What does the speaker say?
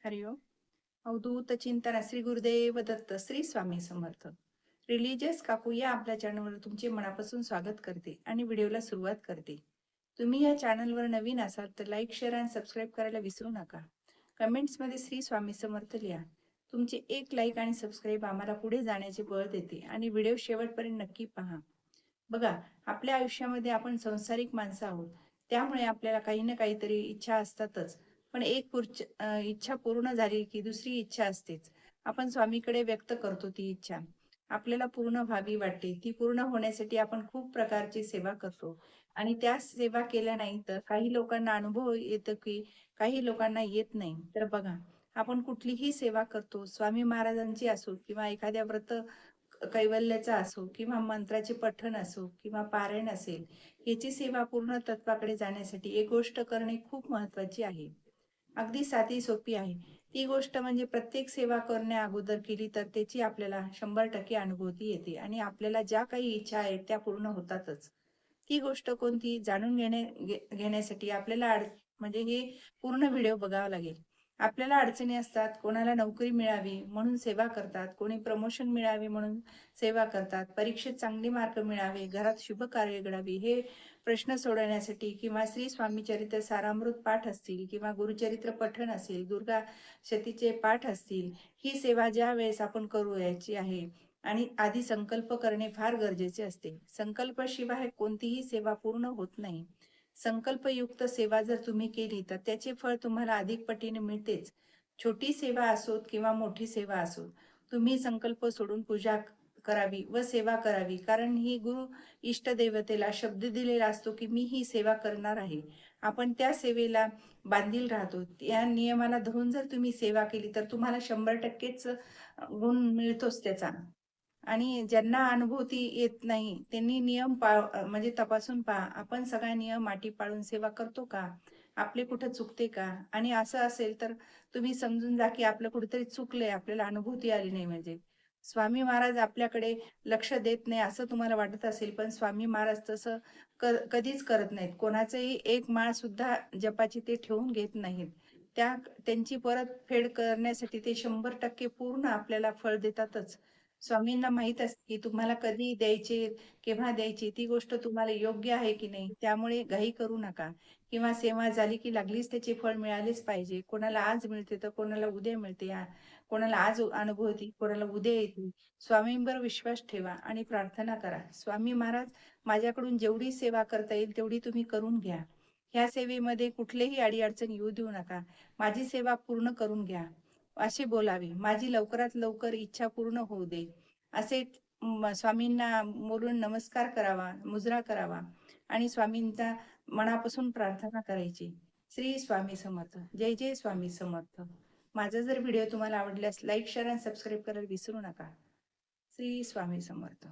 हरिओम. अवधूत चिंतन श्री गुरुदेव दत्त. श्री स्वामी समर्थ. रिलीजियस काकू या आपल्या चॅनलवर तुमचे मनापासून स्वागत करते आणि व्हिडिओला सुरुवात करते. तुम्ही या चॅनलवर नवीन असाल तर लाईक, शेअर आणि सबस्क्राईब करायला विसरू नका. कमेंट्स मध्ये श्री स्वामी समर्थ लिहा. तुमचे एक लाईक आणि सबस्क्राईब आम्हाला पुढे जाण्याचे बळ देते आणि व्हिडिओ शेवटपर्यंत नक्की पहा. बघा, आपल्या आयुष्यामध्ये आपण संसारिक माणसं आहोत, त्यामुळे आपल्याला काही ना काहीतरी इच्छा असतातच. पण इच्छा पूर्ण झाली की दुसरी इच्छा असतेच. आपण स्वामीकडे व्यक्त करतो ती इच्छा. आपल्याला पूर्ण व्हावी वाटते. ती पूर्ण होण्यासाठी आपण खूप प्रकारची सेवा करतो आणि त्या सेवा केल्या नाही तर काही लोकांना अनुभव येतो की काही लोकांना येत नाही. तर बघा, आपण कुठलीही सेवा करतो, स्वामी महाराजांची असो किंवा एखाद्या व्रत कैवल्याचा असो किंवा मंत्राचे पठण असो किंवा पारायण असेल, याची सेवा पूर्ण तत्वाकडे जाण्यासाठी एक गोष्ट करणे खूप महत्वाची आहे. अगदी साधी सोपी आहे. ती गोष्ट म्हणजे प्रत्येक सेवा करण्या अगोदर केली तर त्याची आपल्याला 100% अनुभूती येते आणि आपल्याला ज्या काही इच्छा आहेत त्या पूर्ण होतातच. ती गोष्ट कोणती जाणून घेण्यासाठी आपल्याला म्हणजे हे पूर्ण व्हिडिओ बघावा लागेल. आपल्याला अडचणी असतात, कोणाला नोकरी मिळावी म्हणून सेवा करतात, कोणी प्रमोशन मिळावे म्हणून सेवा करतात, परीक्षेत चांगले मार्क मिळावे, घरात शुभ कार्य घडावे हे प्रश्न सोडवण्यासाठी किंवा श्री स्वामी चरित्र सारामृत पाठ असतील किंवा गुरुचरित्र पठण असेल, दुर्गा शतीचे पाठ असतील, ही सेवा ज्या वेळेस आपण करू याची आहे आणि आधी संकल्प करणे फार गरजेचे असते. संकल्पाशिवाय कोणतीही सेवा पूर्ण होत नाही. संकल्पयुक्त सेवा जर तुम्ही केली तर त्याचे फळ तुम्हाला अधिक पटीने मिळतेच. छोटी सेवा असोत किंवा मोठी सेवा असो, तुम्ही संकल्प सोडून पूजा करावी व सेवा करावी. कारण ही गुरु इष्टदेवतेला शब्द दिलेला असतो की मी ही सेवा करणार आहे. आपण त्या सेवेला बांधील राहतो. त्या नियमाला धरून जर तुम्ही सेवा केली तर तुम्हाला 100%च गुण मिळतोच त्याचा. आणि ज्यांना अनुभूती येत नाही त्यांनी म्हणजे तपासून पहा. आपण सगळा नियम अटी पाळून सेवा करतो का? आपले कुठे चुकते का? आणि असं असेल तर तुम्ही समजून जा की आपलं कुठेतरी चुकलंय, आपल्याला अनुभूती आली नाही म्हणजे. स्वामी महाराज आपल्याकडे लक्ष देत नाही असं तुम्हाला वाटत असेल, पण स्वामी महाराज तसं कधीच करत नाहीत. कोणाचंही एक माळ सुद्धा जपाची ते ठेवून घेत नाहीत. त्यांची परतफेड करण्यासाठी ते 100% पूर्ण आपल्याला फळ देतातच. स्वामींना माहीत असते की तुम्हाला कधी द्यायचे, केव्हा द्यायची ती गोष्ट तुम्हाला योग्य आहे की नाही. त्यामुळे घाई करू नका किंवा सेवा झाली की लागलीच त्याचे फळ मिळालेच पाहिजे. कोणाला आज मिळते तर कोणाला उद्या मिळते. कोणाला आज अनुभवती, कोणाला उद्या येते. स्वामींवर विश्वास ठेवा आणि प्रार्थना करा. स्वामी महाराज, माझ्याकडून जेवढी सेवा करता येईल तेवढी तुम्ही करून घ्या. ह्या सेवेमध्ये कुठलेही अडीअडचण येऊ देऊ नका. माझी सेवा पूर्ण करून घ्या असे बोलावे. माझी लवकरात लवकर इच्छा पूर्ण होऊ दे असे स्वामींना बोलून नमस्कार करावा, मुजरा करावा आणि स्वामींचा मनापासून प्रार्थना करायची. श्री स्वामी समर्थ. जय जय स्वामी समर्थ. माझा जर व्हिडिओ तुम्हाला आवडल्यास लाईक, शेअर आणि सबस्क्राईब करायला विसरू नका. श्री स्वामी समर्थ.